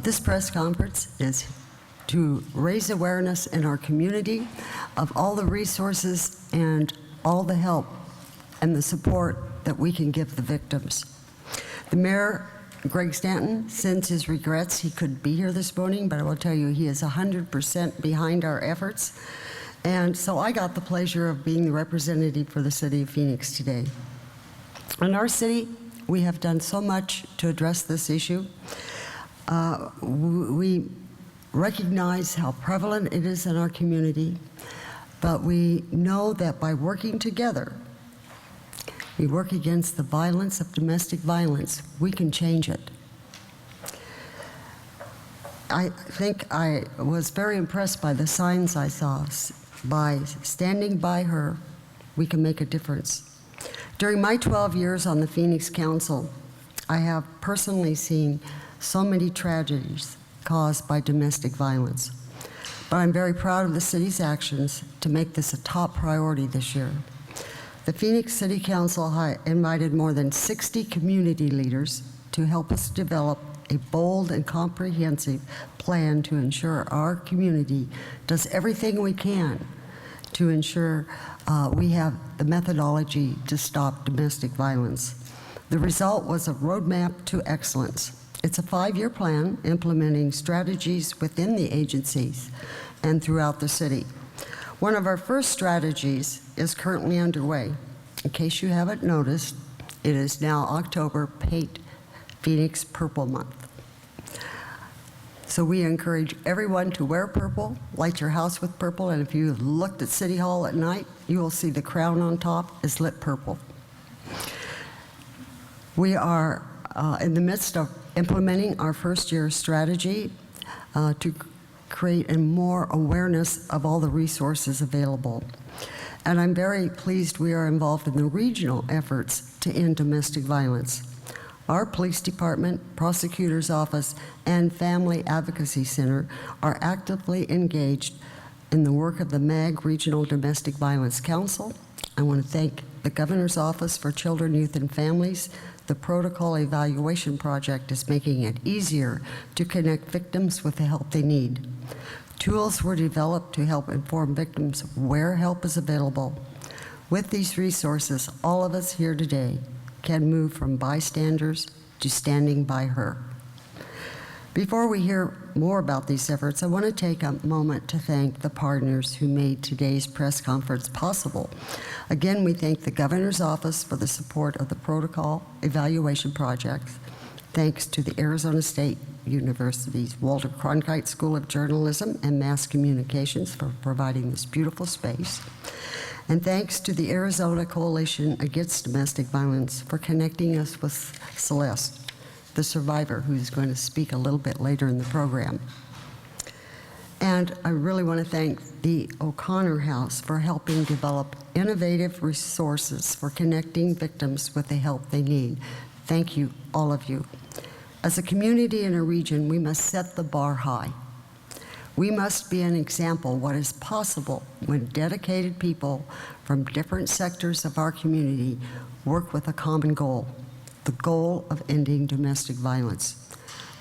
This press conference is to raise awareness in our community of all the resources and all the help and the support that we can give the victims. The Mayor, Greg Stanton, sends his regrets. He couldn't be here this morning, but I will tell you he is 100% behind our efforts. And so I got the pleasure of being the representative for the city of Phoenix today. In our city, we have done so much to address this issue. We recognize how prevalent it is in our community, but we know that by working together, we work against the violence of domestic violence, we can change it. I think I was very impressed by the signs I saw. By standing by her, we can make a difference. During my 12 years on the Phoenix Council, I have personally seen so many tragedies caused by domestic violence. But I'm very proud of the city's actions to make this a top priority this year. The Phoenix City Council invited more than 60 community leaders to help us develop a bold and comprehensive plan to ensure our community does everything we can to ensure we have the methodology to stop domestic violence. The result was a roadmap to excellence. It's a 5-year plan implementing strategies within the agencies and throughout the city. One of our first strategies is currently underway. In case you haven't noticed, it is now October, Paint Phoenix Purple Month. So we encourage everyone to wear purple, light your house with purple, and if you looked at City Hall at night, you will see the crown on top is lit purple. We are in the midst of implementing our first-year strategy to create a more awareness of all the resources available. And I'm very pleased we are involved in the regional efforts to end domestic violence. Our police department, prosecutor's office, and family advocacy center are actively engaged in the work of the MAG Regional Domestic Violence Council. I want to thank the Governor's Office for Children, Youth, and Families. The Protocol Evaluation Project is making it easier to connect victims with the help they need. Tools were developed to help inform victims where help is available. With these resources, all of us here today can move from bystanders to standing by her. Before we hear more about these efforts, I want to take a moment to thank the partners who made today's press conference possible. Again, we thank the Governor's Office for the support of the Protocol Evaluation Project. Thanks to the Arizona State University's Walter Cronkite School of Journalism and Mass Communications for providing this beautiful space. And thanks to the Arizona Coalition Against Domestic Violence for connecting us with Celeste, the survivor, who's going to speak a little bit later in the program. And I really want to thank the O'Connor House for helping develop innovative resources for connecting victims with the help they need. Thank you, all of you. As a community and a region, we must set the bar high. We must be an example of what is possible when dedicated people from different sectors of our community work with a common goal, the goal of ending domestic violence.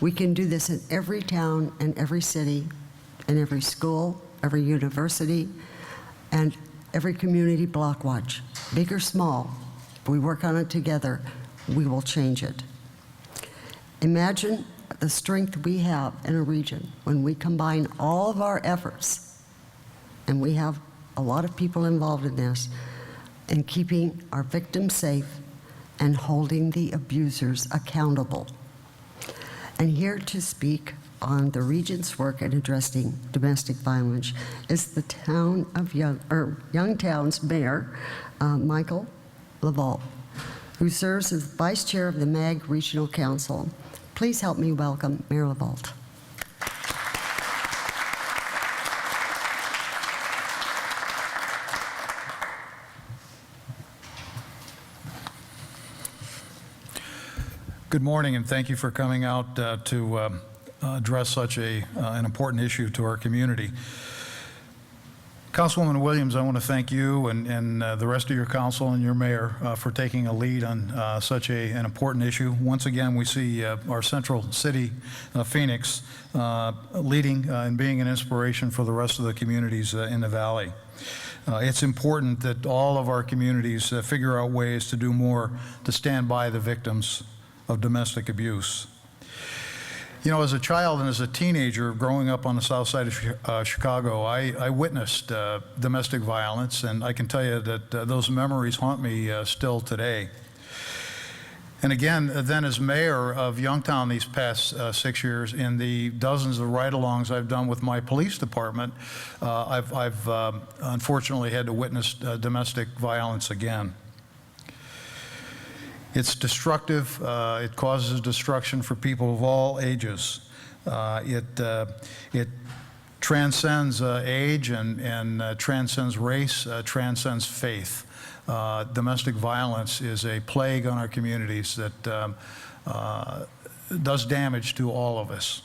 We can do this in every town and every city, in every school, every university, and every community block watch. Big or small, if we work on it together, we will change it. Imagine the strength we have in a region when we combine all of our efforts, and we have a lot of people involved in this, in keeping our victims safe and holding the abusers accountable. And here to speak on the region's work in addressing domestic violence is the town of Youngtown's Mayor, Michael LaVault, who serves as Vice Chair of the MAG Regional Council. Please help me welcome Mayor LaVault. Good morning, and thank you for coming out to address such an important issue to our community. Councilwoman Williams, I want to thank you and the rest of your council and your mayor for taking a lead on such an important issue. Once again, we see our central city, Phoenix, leading and being an inspiration for the rest of the communities in the valley. It's important that all of our communities figure out ways to do more to stand by the victims of domestic abuse. You know, as a child and as a teenager growing up on the south side of Chicago, I witnessed domestic violence, and I can tell you that those memories haunt me still today. And again, then as mayor of Youngtown these past 6 years, in the dozens of ride-alongs I've done with my police department, I've unfortunately had to witness domestic violence again. It's destructive. It causes destruction for people of all ages. It transcends age and transcends race, transcends faith. Domestic violence is a plague on our communities that does damage to all of us.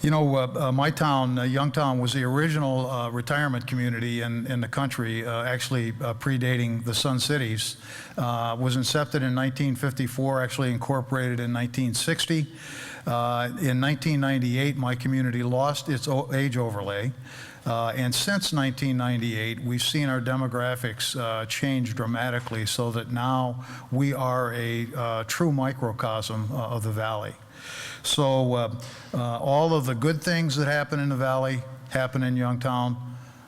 You know, my town, Youngtown, was the original retirement community in the country, actually predating the Sun Cities. Was incepted in 1954, actually incorporated in 1960. In 1998, my community lost its age overlay. And since 1998, we've seen our demographics change dramatically so that now we are a true microcosm of the valley. So all of the good things that happen in the valley happen in Youngtown.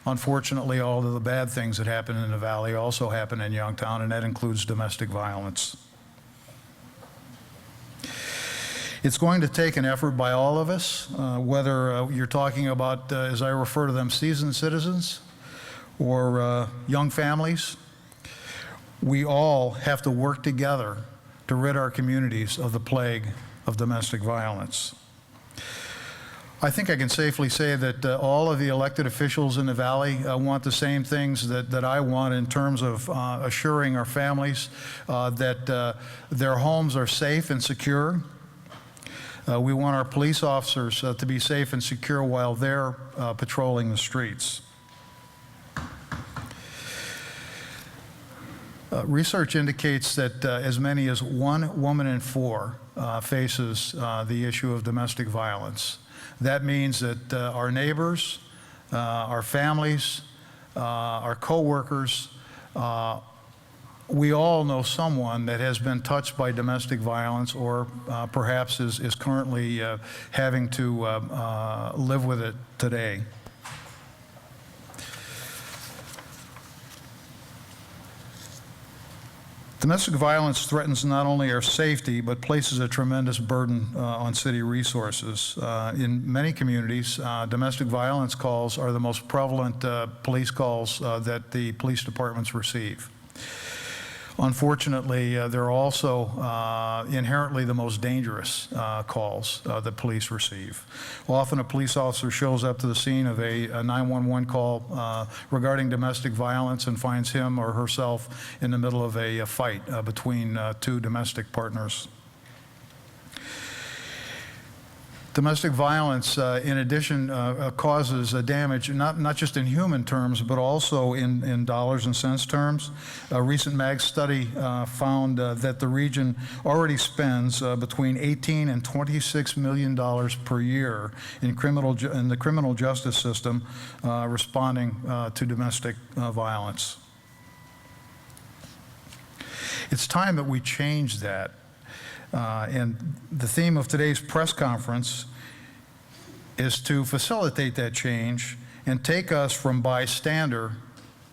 Unfortunately, all of the bad things that happen in the valley also happen in Youngtown, and that includes domestic violence. It's going to take an effort by all of us, whether you're talking about, as I refer to them, seasoned citizens or young families. We all have to work together to rid our communities of the plague of domestic violence. I think I can safely say that all of the elected officials in the valley want the same things that I want in terms of assuring our families that their homes are safe and secure. We want our police officers to be safe and secure while they're patrolling the streets. Research indicates that as many as 1 woman in 4 faces the issue of domestic violence. That means that our neighbors, our families, our coworkers, we all know someone that has been touched by domestic violence or perhaps is currently having to live with it today. Domestic violence threatens not only our safety, but places a tremendous burden on city resources. In many communities, domestic violence calls are the most prevalent police calls that the police departments receive. Unfortunately, they're also inherently the most dangerous calls that police receive. Often a police officer shows up to the scene of a 911 call regarding domestic violence and finds him or herself in the middle of a fight between 2 domestic partners. Domestic violence, in addition, causes damage not just in human terms, but also in dollars and cents terms. A recent MAG study found that the region already spends between $18 and $26 million per year in the criminal justice system responding to domestic violence. It's time that we change that. And the theme of today's press conference is to facilitate that change and take us from bystander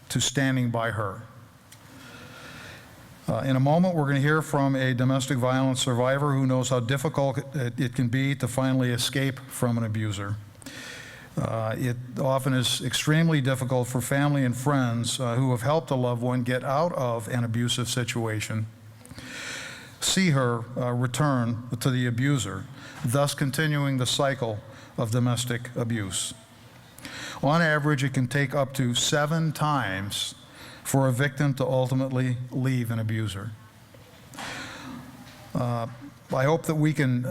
to standing by her. In a moment, we're going to hear from a domestic violence survivor who knows how difficult it can be to finally escape from an abuser. It often is extremely difficult for family and friends who have helped a loved one get out of an abusive situation see her return to the abuser, thus continuing the cycle of domestic abuse. On average, it can take up to 7 times for a victim to ultimately leave an abuser. I hope that we can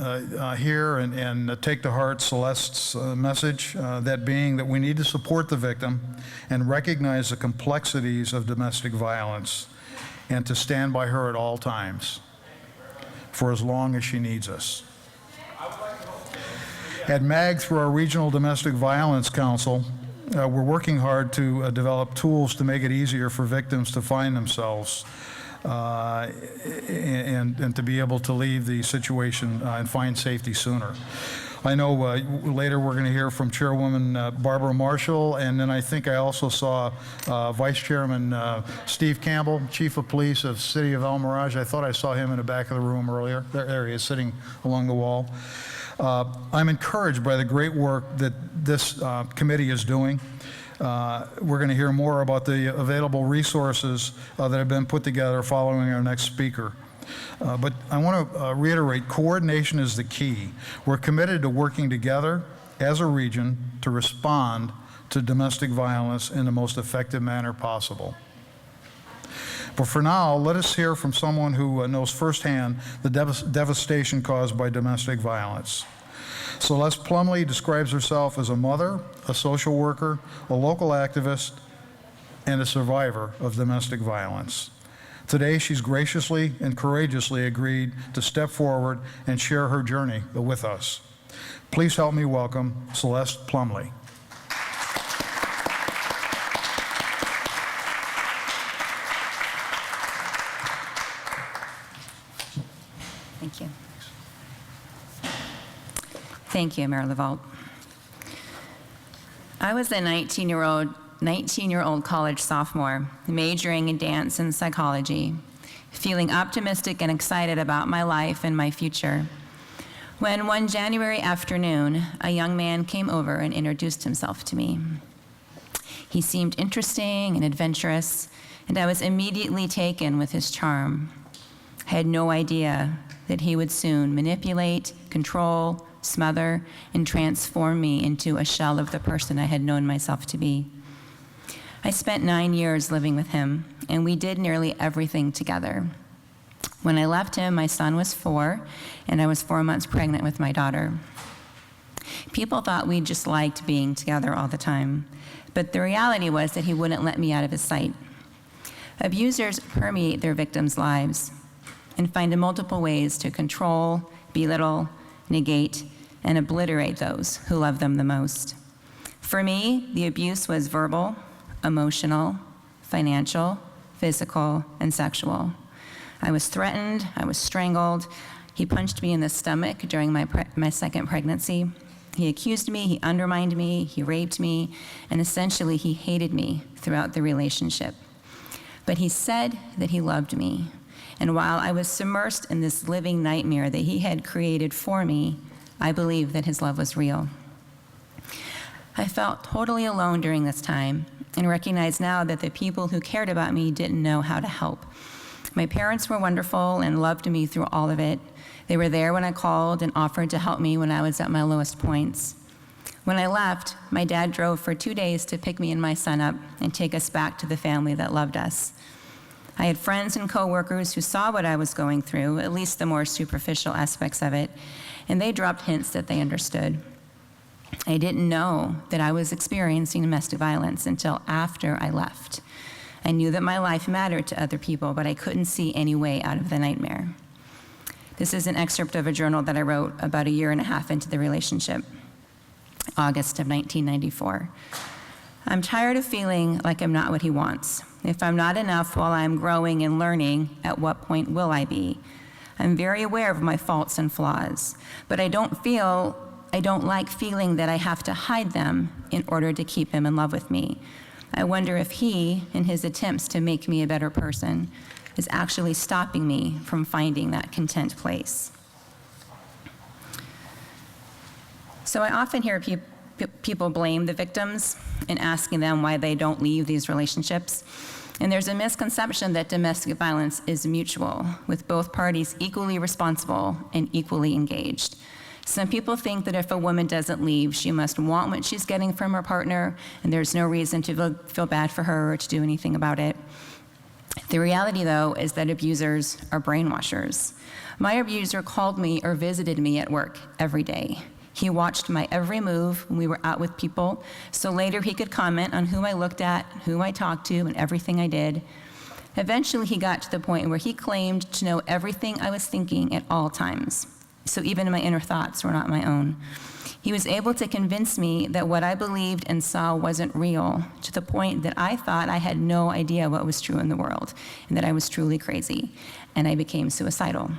hear and take to heart Celeste's message, that being that we need to support the victim and recognize the complexities of domestic violence and to stand by her at all times for as long as she needs us. At MAG, through our Regional Domestic Violence Council, we're working hard to develop tools to make it easier for victims to find themselves and to be able to leave the situation and find safety sooner. I know later we're going to hear from Chairwoman Barbara Marshall, and then I think I also saw Vice Chairman Steve Campbell, Chief of Police of City of El Mirage. I thought I saw him in the back of the room earlier. There he is, sitting along the wall. I'm encouraged by the great work that this committee is doing. We're going to hear more about the available resources that have been put together following our next speaker. But I want to reiterate, coordination is the key. We're committed to working together as a region to respond to domestic violence in the most effective manner possible. But for now, let us hear from someone who knows firsthand the devastation caused by domestic violence. Celeste Plumley describes herself as a mother, a social worker, a local activist, and a survivor of domestic violence. Today, she's graciously and courageously agreed to step forward and share her journey with us. Please help me welcome Celeste Plumley. Thank you. Thank you, Mayor LaVault. I was a 19-year-old college sophomore, majoring in dance and psychology, feeling optimistic and excited about my life and my future, when one January afternoon, a young man came over and introduced himself to me. He seemed interesting and adventurous, and I was immediately taken with his charm. I had no idea that he would soon manipulate, control, smother, and transform me into a shell of the person I had known myself to be. I spent 9 years living with him, and we did nearly everything together. When I left him, my son was 4, and I was 4 months pregnant with my daughter. People thought we just liked being together all the time, but the reality was that he wouldn't let me out of his sight. Abusers permeate their victims' lives and find multiple ways to control, belittle, negate, and obliterate those who love them the most. For me, the abuse was verbal, emotional, financial, physical, and sexual. I was threatened, I was strangled. He punched me in the stomach during my second pregnancy. He accused me, he undermined me, he raped me, and essentially he hated me throughout the relationship. But he said that he loved me. And while I was submersed in this living nightmare that he had created for me, I believed that his love was real. I felt totally alone during this time and recognize now that the people who cared about me didn't know how to help. My parents were wonderful and loved me through all of it. They were there when I called and offered to help me when I was at my lowest points. When I left, my dad drove for 2 days to pick me and my son up and take us back to the family that loved us. I had friends and coworkers who saw what I was going through, at least the more superficial aspects of it, and they dropped hints that they understood. I didn't know that I was experiencing domestic violence until after I left. I knew that my life mattered to other people, but I couldn't see any way out of the nightmare. This is an excerpt of a journal that I wrote about 1.5 years into the relationship, August of 1994. I'm tired of feeling like I'm not what he wants. If I'm not enough while I'm growing and learning, at what point will I be? I'm very aware of my faults and flaws, but I don't like feeling that I have to hide them in order to keep him in love with me. I wonder if he, in his attempts to make me a better person, is actually stopping me from finding that content place. So I often hear people blame the victims and asking them why they don't leave these relationships. And there's a misconception that domestic violence is mutual, with both parties equally responsible and equally engaged. Some people think that if a woman doesn't leave, she must want what she's getting from her partner, and there's no reason to feel bad for her or to do anything about it. The reality, though, is that abusers are brainwashers. My abuser called me or visited me at work every day. He watched my every move when we were out with people, so later he could comment on who I looked at, who I talked to, and everything I did. Eventually, he got to the point where he claimed to know everything I was thinking at all times, so even my inner thoughts were not my own. He was able to convince me that what I believed and saw wasn't real, to the point that I thought I had no idea what was true in the world, and that I was truly crazy, and I became suicidal.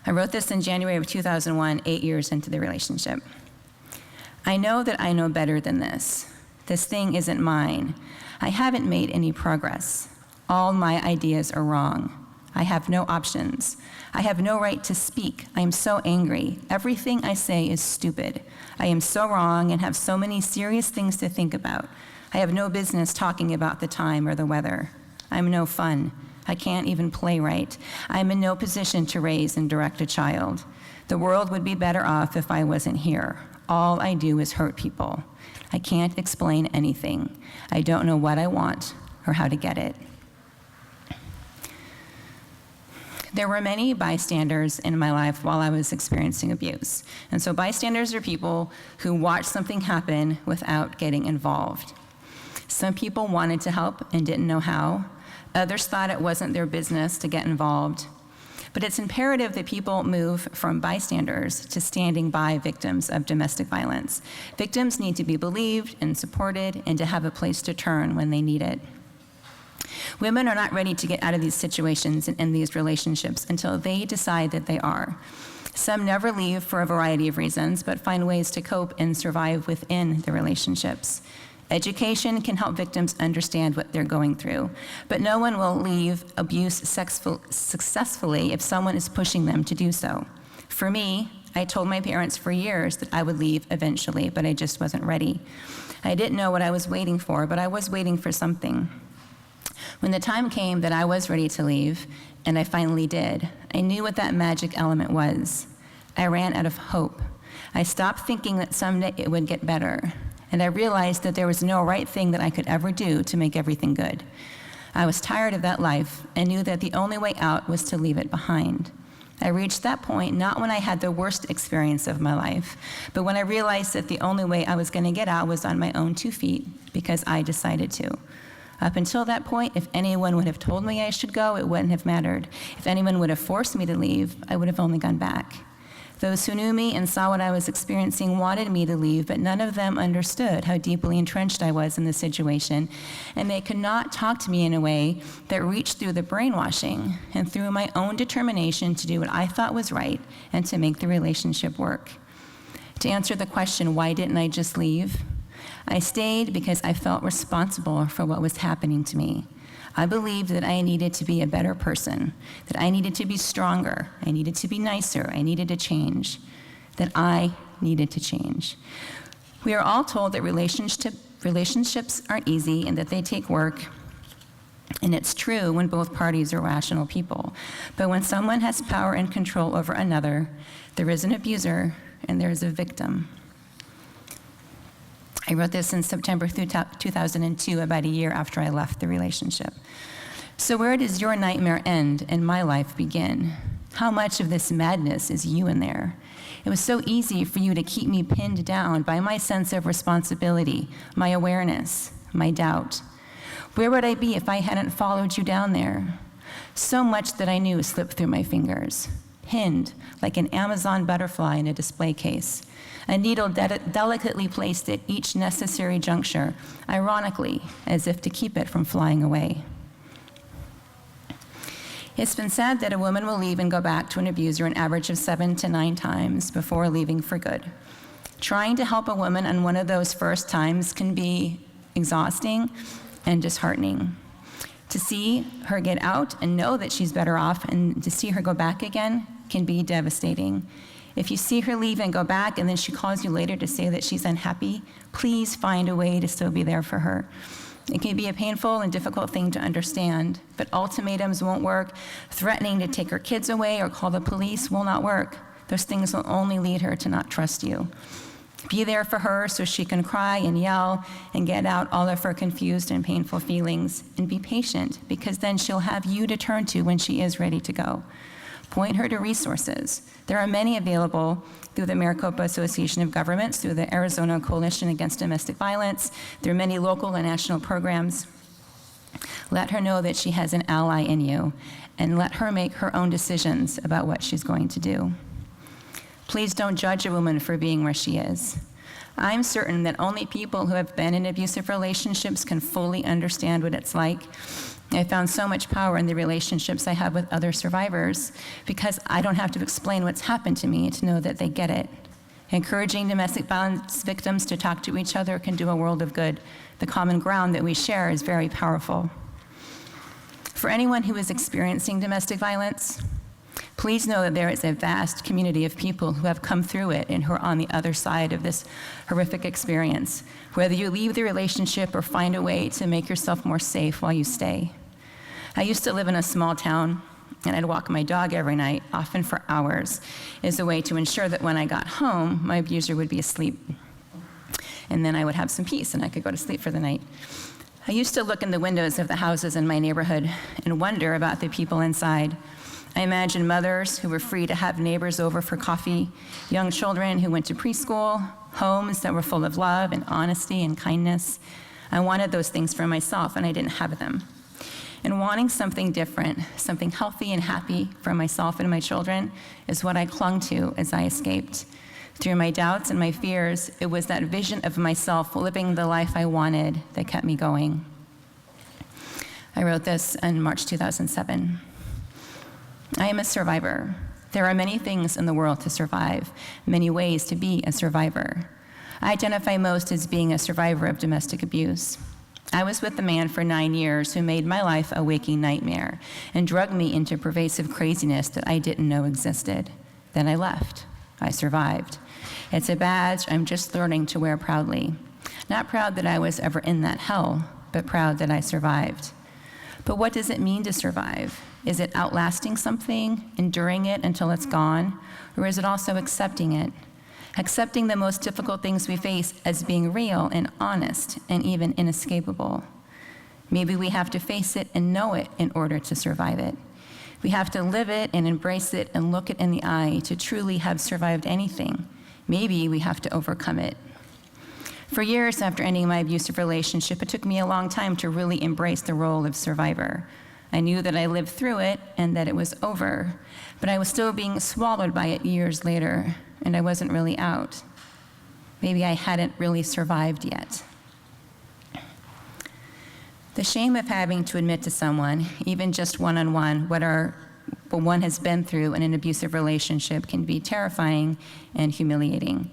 I wrote this in January of 2001, 8 years into the relationship. I know that I know better than this. This thing isn't mine. I haven't made any progress. All my ideas are wrong. I have no options. I have no right to speak. I am so angry. Everything I say is stupid. I am so wrong and have so many serious things to think about. I have no business talking about the time or the weather. I'm no fun. I can't even play right. I'm in no position to raise and direct a child. The world would be better off if I wasn't here. All I do is hurt people. I can't explain anything. I don't know what I want or how to get it. There were many bystanders in my life while I was experiencing abuse. And so bystanders are people who watch something happen without getting involved. Some people wanted to help and didn't know how. Others thought it wasn't their business to get involved. But it's imperative that people move from bystanders to standing by victims of domestic violence. Victims need to be believed and supported and to have a place to turn when they need it. Women are not ready to get out of these situations and end these relationships until they decide that they are. Some never leave for a variety of reasons, but find ways to cope and survive within the relationships. Education can help victims understand what they're going through, but no one will leave abuse successfully if someone is pushing them to do so. For me, I told my parents for years that I would leave eventually, but I just wasn't ready. I didn't know what I was waiting for, but I was waiting for something. When the time came that I was ready to leave, and I finally did, I knew what that magic element was. I ran out of hope. I stopped thinking that someday it would get better, and I realized that there was no right thing that I could ever do to make everything good. I was tired of that life and knew that the only way out was to leave it behind. I reached that point not when I had the worst experience of my life, but when I realized that the only way I was going to get out was on my own 2 feet, because I decided to. Up until that point, if anyone would have told me I should go, it wouldn't have mattered. If anyone would have forced me to leave, I would have only gone back. Those who knew me and saw what I was experiencing wanted me to leave, but none of them understood how deeply entrenched I was in the situation, and they could not talk to me in a way that reached through the brainwashing and through my own determination to do what I thought was right and to make the relationship work. To answer the question, why didn't I just leave? I stayed because I felt responsible for what was happening to me. I believed that I needed to be a better person, that I needed to be stronger, I needed to be nicer, I needed to change, that I needed to change. We are all told that relationships aren't easy and that they take work, and it's true when both parties are rational people. But when someone has power and control over another, there is an abuser and there is a victim. I wrote this in September 2002, about a year after I left the relationship. So where does your nightmare end and my life begin? How much of this madness is you in there? It was so easy for you to keep me pinned down by my sense of responsibility, my awareness, my doubt. Where would I be if I hadn't followed you down there? So much that I knew slipped through my fingers, pinned like an Amazon butterfly in a display case. A needle delicately placed at each necessary juncture, ironically, as if to keep it from flying away. It's been said that a woman will leave and go back to an abuser an average of 7 to 9 times before leaving for good. Trying to help a woman on one of those first times can be exhausting and disheartening. To see her get out and know that she's better off, and to see her go back again can be devastating. If you see her leave and go back and then she calls you later to say that she's unhappy, please find a way to still be there for her. It can be a painful and difficult thing to understand, but ultimatums won't work. Threatening to take her kids away or call the police will not work. Those things will only lead her to not trust you. Be there for her so she can cry and yell and get out all of her confused and painful feelings. And be patient, because then she'll have you to turn to when she is ready to go. Point her to resources. There are many available through the Maricopa Association of Governments, through the Arizona Coalition Against Domestic Violence. There are many local and national programs. Let her know that she has an ally in you, and let her make her own decisions about what she's going to do. Please don't judge a woman for being where she is. I'm certain that only people who have been in abusive relationships can fully understand what it's like. I found so much power in the relationships I have with other survivors because I don't have to explain what's happened to me to know that they get it. Encouraging domestic violence victims to talk to each other can do a world of good. The common ground that we share is very powerful. For anyone who is experiencing domestic violence, please know that there is a vast community of people who have come through it and who are on the other side of this horrific experience, whether you leave the relationship or find a way to make yourself more safe while you stay. I used to live in a small town, and I'd walk my dog every night, often for hours, as a way to ensure that when I got home, my abuser would be asleep. And then I would have some peace and I could go to sleep for the night. I used to look in the windows of the houses in my neighborhood and wonder about the people inside. I imagined mothers who were free to have neighbors over for coffee, young children who went to preschool, homes that were full of love and honesty and kindness. I wanted those things for myself, and I didn't have them. And wanting something different, something healthy and happy for myself and my children, is what I clung to as I escaped. Through my doubts and my fears, it was that vision of myself living the life I wanted that kept me going. I wrote this in March 2007. I am a survivor. There are many things in the world to survive, many ways to be a survivor. I identify most as being a survivor of domestic abuse. I was with a man for 9 years who made my life a waking nightmare and drugged me into pervasive craziness that I didn't know existed. Then I left. I survived. It's a badge I'm just learning to wear proudly. Not proud that I was ever in that hell, but proud that I survived. But what does it mean to survive? Is it outlasting something, enduring it until it's gone, or is it also accepting it? Accepting the most difficult things we face as being real and honest and even inescapable. Maybe we have to face it and know it in order to survive it. We have to live it and embrace it and look it in the eye to truly have survived anything. Maybe we have to overcome it. For years after ending my abusive relationship, it took me a long time to really embrace the role of survivor. I knew that I lived through it and that it was over, but I was still being swallowed by it years later, and I wasn't really out. Maybe I hadn't really survived yet. The shame of having to admit to someone, even just one-on-one, what one has been through in an abusive relationship can be terrifying and humiliating.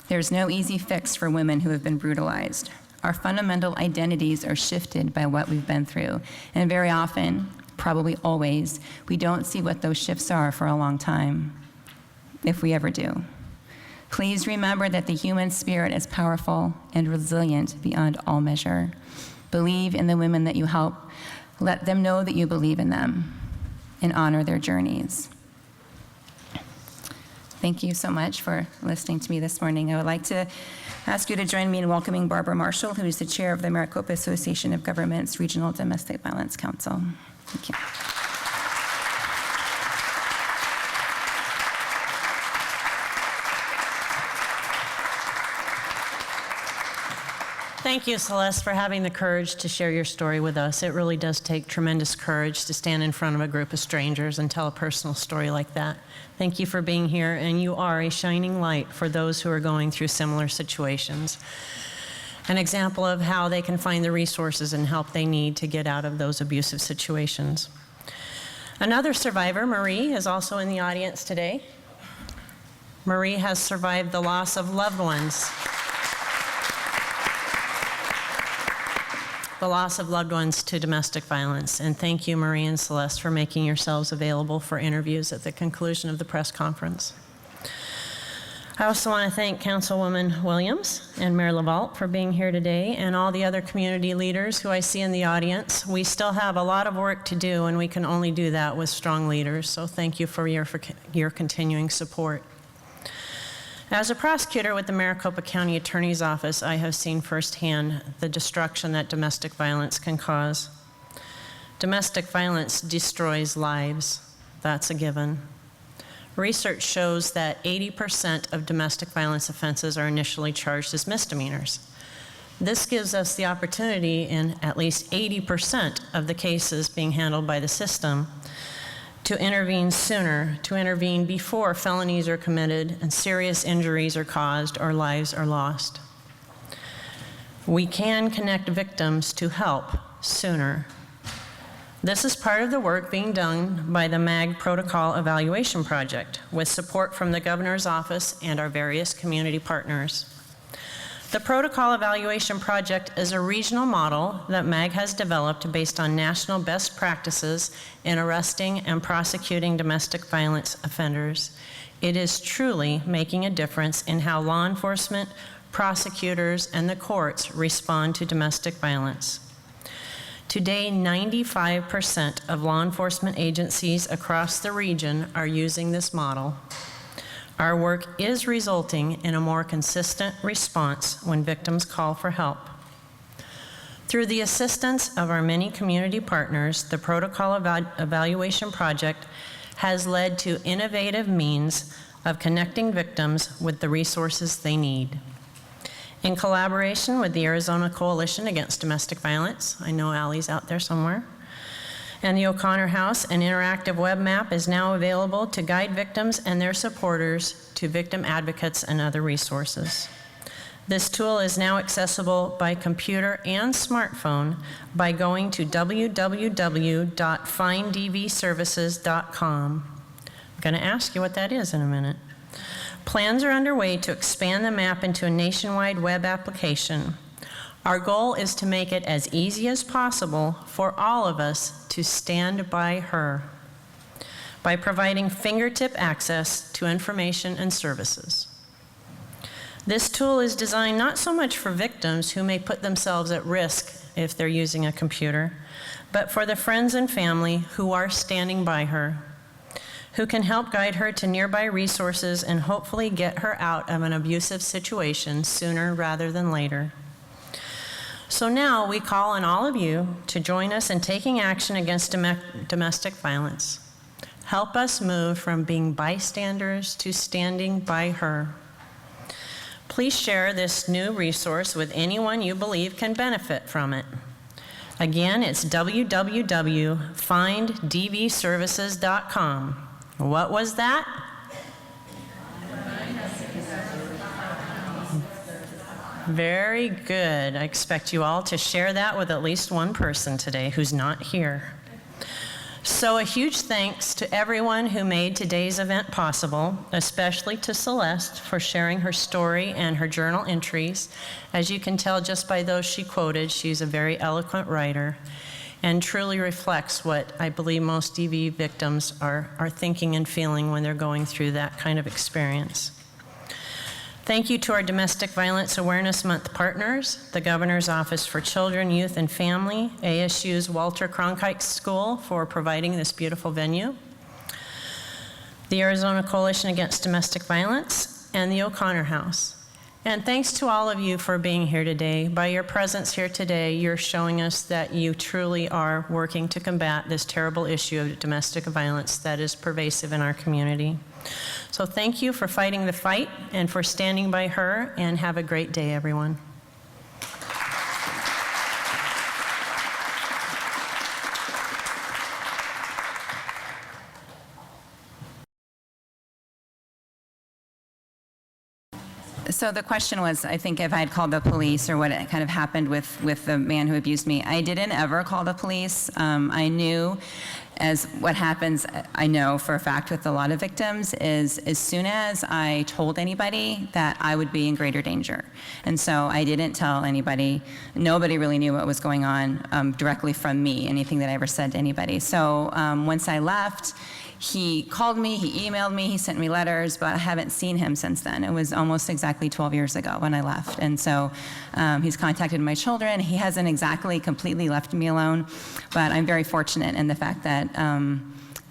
There's no easy fix for women who have been brutalized. Our fundamental identities are shifted by what we've been through, and very often, probably always, we don't see what those shifts are for a long time, if we ever do. Please remember that the human spirit is powerful and resilient beyond all measure. Believe in the women that you help. Let them know that you believe in them, and honor their journeys. Thank you so much for listening to me this morning. I would like to ask you to join me in welcoming Barbara Marshall, who is the chair of the Maricopa Association of Governments Regional Domestic Violence Council. Thank you. Thank you, Celeste, for having the courage to share your story with us. It really does take tremendous courage to stand in front of a group of strangers and tell a personal story like that. Thank you for being here, and you are a shining light for those who are going through similar situations. An example of how they can find the resources and help they need to get out of those abusive situations. Another survivor, Marie, is also in the audience today. Marie has survived the loss of loved ones. The loss of loved ones to domestic violence. And thank you, Marie and Celeste, for making yourselves available for interviews at the conclusion of the press conference. I also want to thank Councilwoman Williams and Mayor LaVault for being here today, and all the other community leaders who I see in the audience. We still have a lot of work to do, and we can only do that with strong leaders. So thank you for your continuing support. As a prosecutor with the Maricopa County Attorney's Office, I have seen firsthand the destruction that domestic violence can cause. Domestic violence destroys lives. That's a given. Research shows that 80% of domestic violence offenses are initially charged as misdemeanors. This gives us the opportunity in at least 80% of the cases being handled by the system to intervene sooner, to intervene before felonies are committed and serious injuries are caused or lives are lost. We can connect victims to help sooner. This is part of the work being done by the MAG Protocol Evaluation Project with support from the Governor's Office and our various community partners. The Protocol Evaluation Project is a regional model that MAG has developed based on national best practices in arresting and prosecuting domestic violence offenders. It is truly making a difference in how law enforcement, prosecutors, and the courts respond to domestic violence. Today, 95% of law enforcement agencies across the region are using this model. Our work is resulting in a more consistent response when victims call for help. Through the assistance of our many community partners, the Protocol Evaluation Project has led to innovative means of connecting victims with the resources they need. In collaboration with the Arizona Coalition Against Domestic Violence, I know Allie's out there somewhere, and the O'Connor House, an interactive web map is now available to guide victims and their supporters to victim advocates and other resources. This tool is now accessible by computer and smartphone by going to www.finddvservices.com. I'm going to ask you what that is in a minute. Plans are underway to expand the map into a nationwide web application. Our goal is to make it as easy as possible for all of us to stand by her by providing fingertip access to information and services. This tool is designed not so much for victims who may put themselves at risk if they're using a computer, but for the friends and family who are standing by her, who can help guide her to nearby resources and hopefully get her out of an abusive situation sooner rather than later. So now we call on all of you to join us in taking action against domestic violence. Help us move from being bystanders to standing by her. Please share this new resource with anyone you believe can benefit from it. Again, it's www.finddvservices.com. What was that? Very good. I expect you all to share that with at least one person today who's not here. So a huge thanks to everyone who made today's event possible, especially to Celeste for sharing her story and her journal entries. As you can tell just by those she quoted, she's a very eloquent writer and truly reflects what I believe most DV victims are thinking and feeling when they're going through that kind of experience. Thank you to our Domestic Violence Awareness Month partners, the Governor's Office for Children, Youth, and Family, ASU's Walter Cronkite School for providing this beautiful venue, the Arizona Coalition Against Domestic Violence, and the O'Connor House. And thanks to all of you for being here today. By your presence here today, you're showing us that you truly are working to combat this terrible issue of domestic violence that is pervasive in our community. So thank you for fighting the fight and for standing by her, and have a great day, everyone. So the question was, I think, if I had called the police or what kind of happened with the man who abused me. I didn't ever call the police. I knew, as what happens, I know for a fact with a lot of victims, is as soon as I told anybody that I would be in greater danger. And so I didn't tell anybody. Nobody really knew what was going on directly from me, anything that I ever said to anybody. So once I left, he called me, he emailed me, he sent me letters, but I haven't seen him since then. It was almost exactly 12 years ago when I left. And so he's contacted my children. He hasn't exactly completely left me alone, but I'm very fortunate in the fact that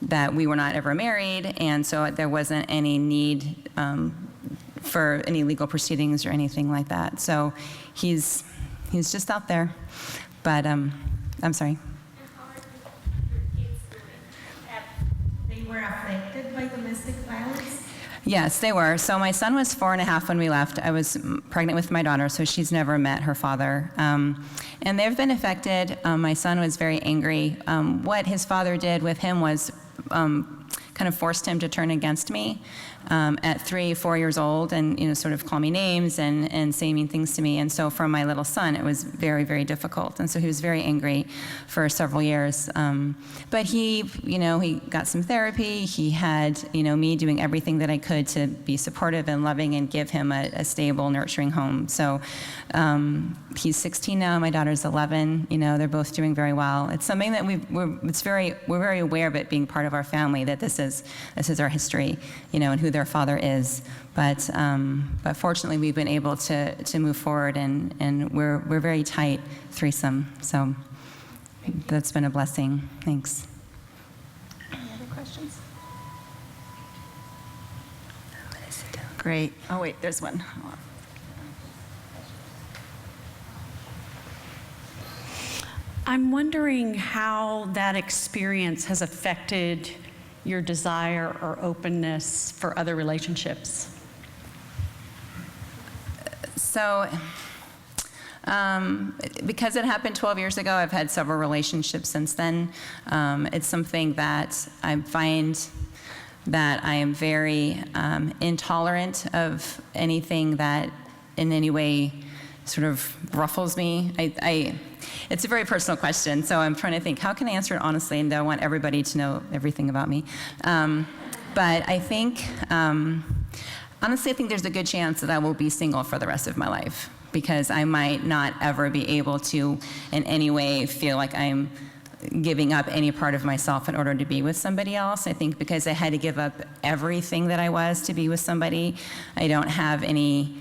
that we were not ever married, and so there wasn't any need for any legal proceedings or anything like that. So he's just out there. But I'm sorry. They were affected by domestic violence? Yes, they were. So my son was 4.5 when we left. I was pregnant with my daughter, so she's never met her father. And they've been affected. My son was very angry. What his father did with him was kind of forced him to turn against me at 3, 4 years old, and sort of call me names and say mean things to me. And so for my little son, it was very, very difficult. And so he was very angry for several years. But he got some therapy. He had me doing everything that I could to be supportive and loving and give him a stable, nurturing home. So he's 16 now. My daughter's 11. They're both doing very well. It's something that we're very aware of it being part of our family, that this is our history, and who their father is. But fortunately, we've been able to move forward, and we're very tight threesome. So that's been a blessing. Thanks. Any other questions? Great. Oh wait, there's one. I'm wondering how that experience has affected your desire or openness for other relationships. So, because it happened 12 years ago, I've had several relationships since then. It's something that I find that I am very intolerant of anything that in any way sort of ruffles me. It's a very personal question, so I'm trying to think, how can I answer it honestly, and I want everybody to know everything about me. But I think, honestly, I think there's a good chance that I will be single for the rest of my life, because I might not ever be able to in any way feel like I'm giving up any part of myself in order to be with somebody else. I think because I had to give up everything that I was to be with somebody, I don't have any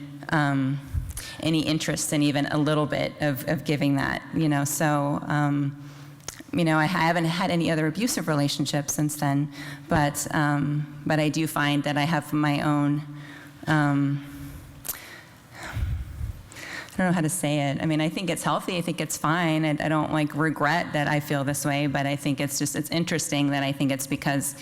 interest in even a little bit of giving that, So, I haven't had any other abusive relationships since then, but I do find that I have my own, I don't know how to say it. I mean, I think it's healthy. I think it's fine. I don't regret that I feel this way, but I think it's interesting that I think it's because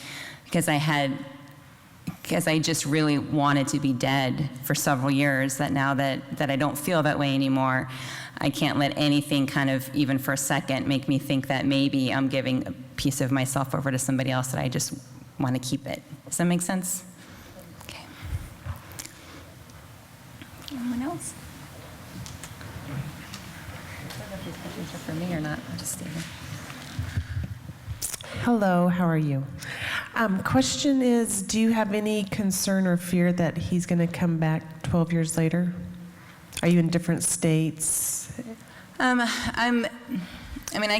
I just really wanted to be dead for several years, that now that I don't feel that way anymore, I can't let anything kind of, even for a second, make me think that maybe I'm giving a piece of myself over to somebody else, that I just want to keep it. Does that make sense? Okay. Anyone else? I don't know if these questions are for me or not. I'll just stay here. Hello, how are you? Question is, do you have any concern or fear that he's going to come back 12 years later? Are you in different states? I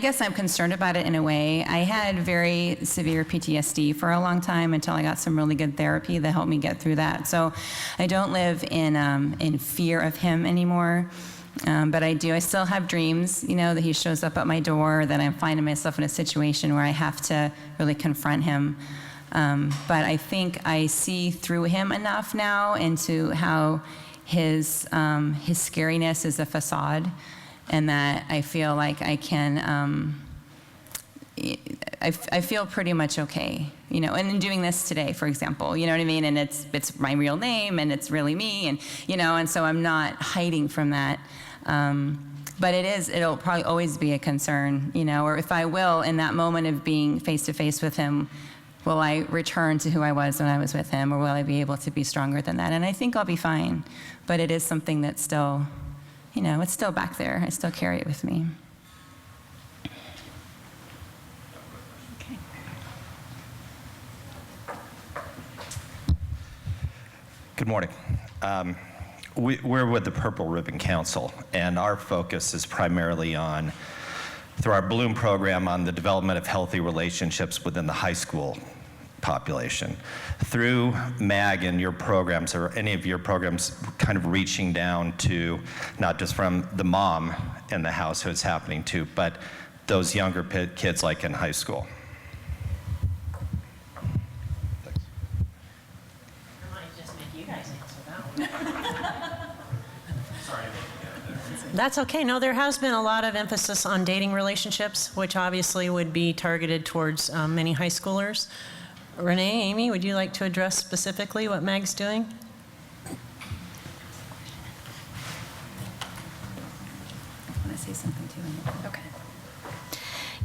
guess I'm concerned about it in a way. I had very severe PTSD for a long time until I got some really good therapy that helped me get through that. So I don't live in fear of him anymore. But I still have dreams, that he shows up at my door, that I'm finding myself in a situation where I have to really confront him. But I think I see through him enough now into how his scariness is a facade, and that I feel like I can, I feel pretty much okay, and in doing this today, for example, you know what I mean? And it's my real name, and it's really me, and so I'm not hiding from that. But it'll probably always be a concern, or if I will, in that moment of being face to face with him, will I return to who I was when I was with him, or will I be able to be stronger than that? And I think I'll be fine, but it is something that's still, it's still back there. I still carry it with me. Okay. Good morning. We're with the Purple Ribbon Council, and our focus is primarily on, through our Bloom program, on the development of healthy relationships within the high school population. Through MAG and your programs, or any of your programs, kind of reaching down to not just from the mom in the house who it's happening to, but those younger kids like in high school. I might just make you guys answer that one. That's okay. No, there has been a lot of emphasis on dating relationships, which obviously would be targeted towards many high schoolers. Renee, Amy, would you like to address specifically what Meg's doing? I want to say something too. Okay.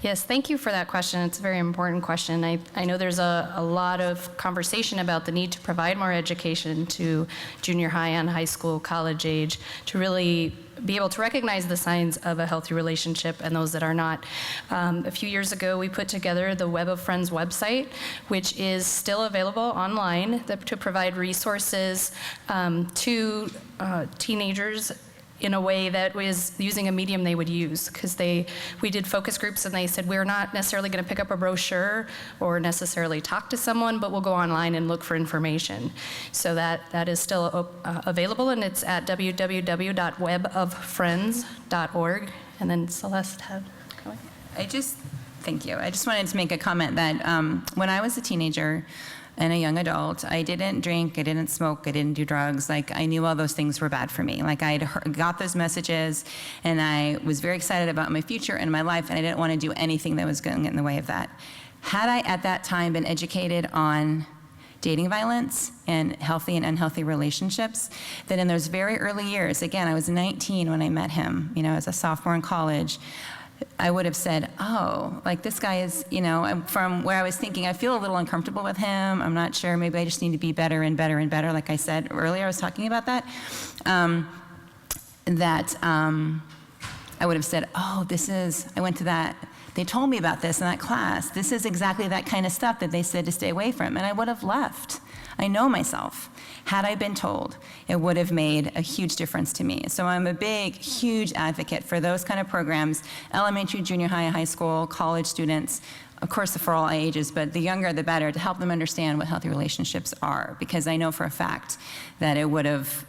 Yes, thank you for that question. It's a very important question. I know there's a lot of conversation about the need to provide more education to junior high and high school, college age, to really be able to recognize the signs of a healthy relationship and those that are not. A few years ago, we put together the Web of Friends website, which is still available online to provide resources to teenagers in a way that was using a medium they would use, because we did focus groups and they said, we're not necessarily going to pick up a brochure or necessarily talk to someone, but we'll go online and look for information. So that is still available, and it's at www.weboffriends.org. And then Celeste had going. Thank you. I just wanted to make a comment that when I was a teenager and a young adult, I didn't drink, I didn't smoke, I didn't do drugs. Like, I knew all those things were bad for me. Like, got those messages, and I was very excited about my future and my life, and I didn't want to do anything that was going to get in the way of that. Had I at that time been educated on dating violence and healthy and unhealthy relationships, then in those very early years, again, I was 19 when I met him, as a sophomore in college, I would have said, oh, like, this guy is, from where I was thinking, I feel a little uncomfortable with him. I'm not sure. Maybe I just need to be better and better and better. Like I said earlier, I was talking about that. I would have said, oh, I went to that. They told me about this in that class. This is exactly that kind of stuff that they said to stay away from. And I would have left. I know myself. Had I been told, it would have made a huge difference to me. So I'm a big, huge advocate for those kind of programs, elementary, junior high, high school, college students, of course for all ages, but the younger the better, to help them understand what healthy relationships are, because I know for a fact that it would have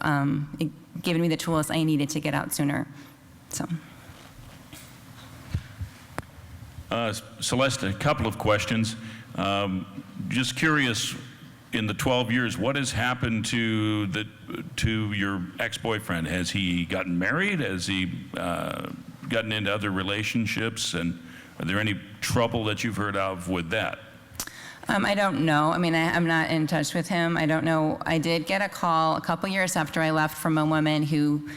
given me the tools I needed to get out sooner. So. Celeste, a couple of questions. Just curious, in the 12 years, what has happened to your ex-boyfriend? Has he gotten married? Has he gotten into other relationships? And are there any trouble that you've heard of with that? I don't know. I mean, I'm not in touch with him. I don't know. I did get a call a couple years after I left from a woman who,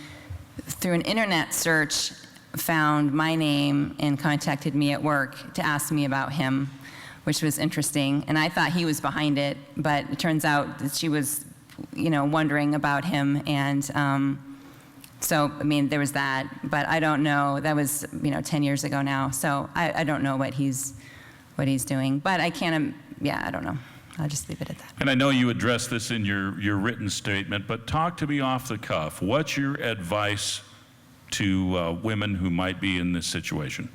through an internet search, found my name and contacted me at work to ask me about him, which was interesting. And I thought he was behind it, but it turns out that she was, wondering about him. And so, I mean, there was that, but I don't know. That was, 10 years ago now. So I don't know what he's doing, but I can't, I don't know. I'll just leave it at that. And I know you addressed this in your written statement, but talk to me off the cuff. What's your advice to women who might be in this situation?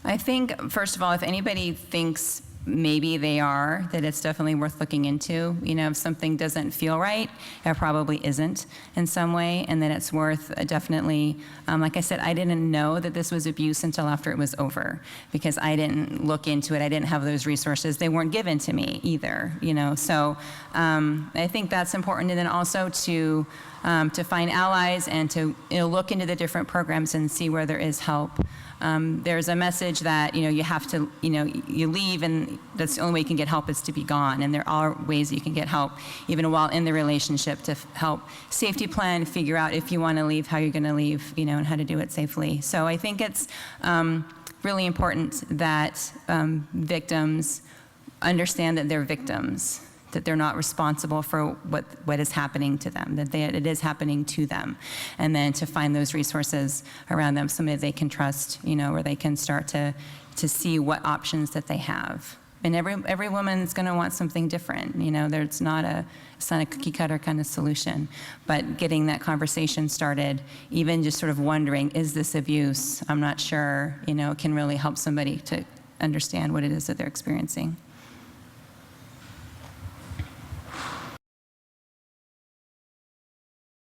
I think, first of all, if anybody thinks maybe they are, that it's definitely worth looking into. If something doesn't feel right, it probably isn't in some way, and that it's worth definitely, like I said, I didn't know that this was abuse until after it was over, because I didn't look into it. I didn't have those resources. They weren't given to me either, So I think that's important. And then also to find allies and to look into the different programs and see where there is help. There's a message that, you have to, you leave, and that's the only way you can get help is to be gone. And there are ways you can get help, even while in the relationship, to help safety plan, figure out if you want to leave, how you're going to leave, and how to do it safely. So I think it's really important that victims understand that they're victims, that they're not responsible for what is happening to them, that it is happening to them. And then to find those resources around them, somebody they can trust, where they can start to see what options that they have. And every woman's gonna want something different, it's not a cookie cutter kind of solution. But getting that conversation started, even just sort of wondering, is this abuse? I'm not sure, can really help somebody to understand what it is that they're experiencing.